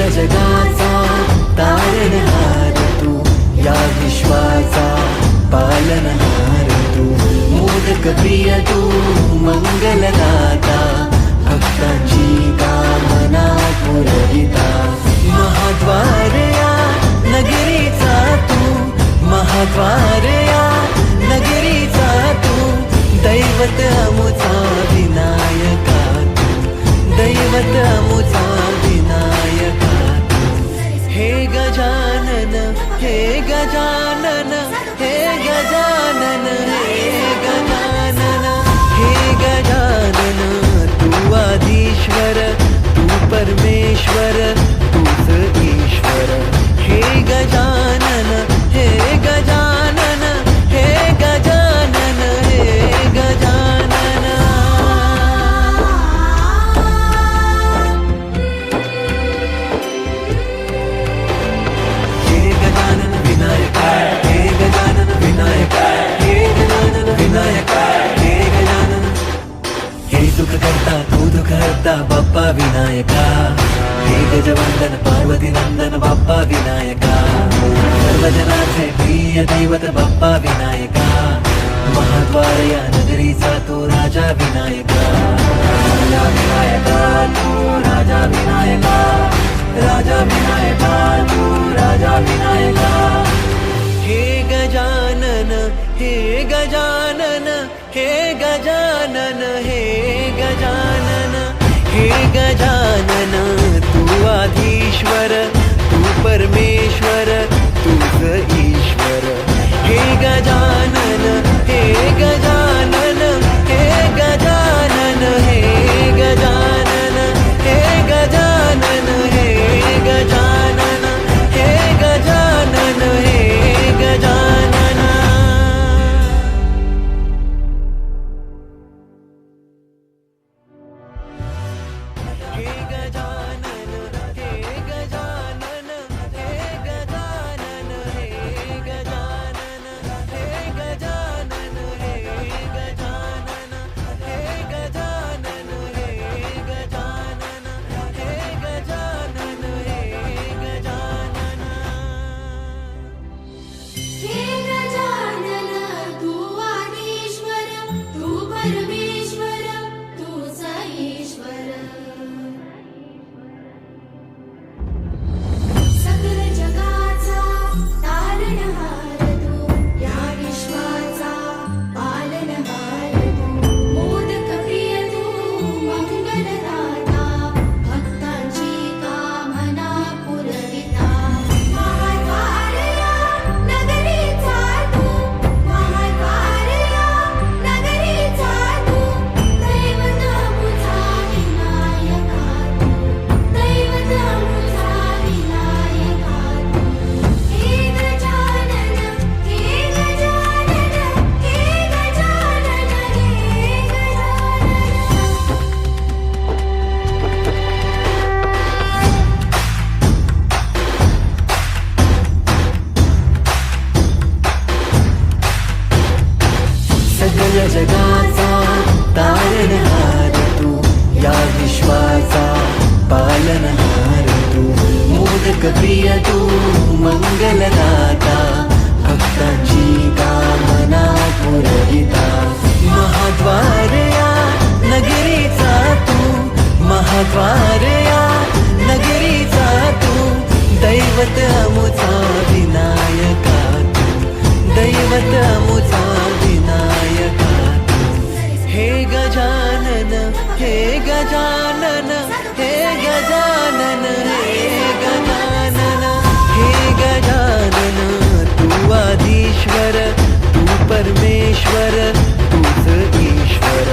जगाचा तारणहार तू, या विश्वाचा पालनहार तू, मोदक प्रिय तू, मंगलदाता, भक्तांची कामना पुरविता, महाद्वार या नगरीचा तू, महाद्वार या नगरीचा तू, दैवत अमुचा विनायका तू, दैवत अमुचा विनायका तू. हे गजानन, हे गजानन, हे गजानन, हे गजानन, हे गजानन, तू आदिश्वर, तू परमेश्वर, तूच ईश्वर. हे गजानन, हे गजानन, हे गजानन, हे गजानन. हे गजानन विनायका, हे गजानन विनायका, हे गजानन विनायका, हे गजानन. हे सुख करता तू दुःख हरता बाप्पा विनायका, हे गजवंदन पार्वती नंदन बाप्पा विनायका, सर्वजनाचे प्रिय दैवत बाप्पा विनायका, महाद्वार या नगरीचा तू राजा विनायका, राजा विनायका तू राजा विनायका, राजा विनायका तू राजा विनायका. हे गजानन, हे गजानन, हे गजानन, हे गजानन, हे गजानन, तू आधीश्वर, तू परमेश्वर, तूच ईश्वर. हे गजानन, हे गजानन, हे गजानन, हे गजानन, हे गजानन, हे गजानन, हे गजानन, हे गजानन. हे गजानन, हे गजानन, हे गजानन, हे गजानन, हे गजानन, हे गजानन, हे गजानन, हे गजानन, हे गजानन, हे गजानन. हे गजानन, तू आदिश्वर, तू परमेश्वर, तूच ईश्वर. सकल जगाचा तारणहार तू, या विश्वाचा पालनहार तू, मोदक प्रिय तू, मंगलदाता, भक्तांची कामना पुरविता, महाद्वार या नगरीचा तू, महाद्वार या नगरीचा तू, दैवत अमुचा विनायका तू, दैवत अमुचा विनायका तू. हे गजानन, हे गजानन, हे गजानन, हे सकल जगाचा तारणहार तू, या विश्वाचा पालनहार तू, मोदक प्रिय तू, मंगलदाता, भक्तांची कामना पुरविता, महाद्वार या नगरीचा तू, महाद्वार या नगरीचा तू, दैवत अमुचा विनायका तू, दैवत अमुचा विनायका तू. हे गजानन, हे गजानन, हे गजानन, हे गजानन, हे गजानन, तू आदिश्वर, तू परमेश्वर, तूच ईश्वर.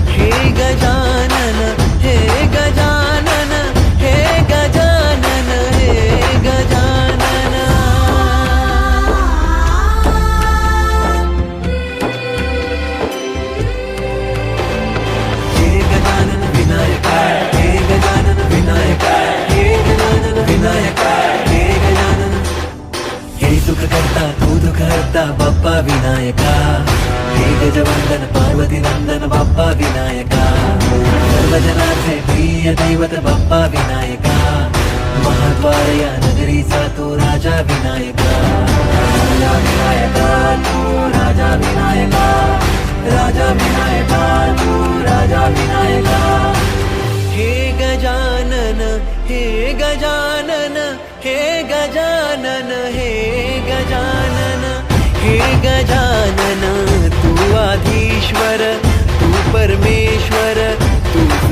हे गजानन, हे गजानन, हे गजानन, हे गजानन. हे गजानन विनायका, हे गजानन विनायका, हे गजानन विनायका, हे गजानन. हे सुख करता तू दुःख हरता बाप्पा विनायका, हे गजवंदन पार्वती नंदन बाप्पा विनायका, सर्वजनाचे प्रिय दैवत बाप्पा विनायका, महाद्वार द्वार या नगरीचा तो राजा विनायका. राजा विनायका तू राजा विनायका. राजा विनायका तू राजा विनायका. हे गजानन हे गजानन हे गजानन हे गजानन हे गजानन तू आधीश्वर तू परमेश्वर तूच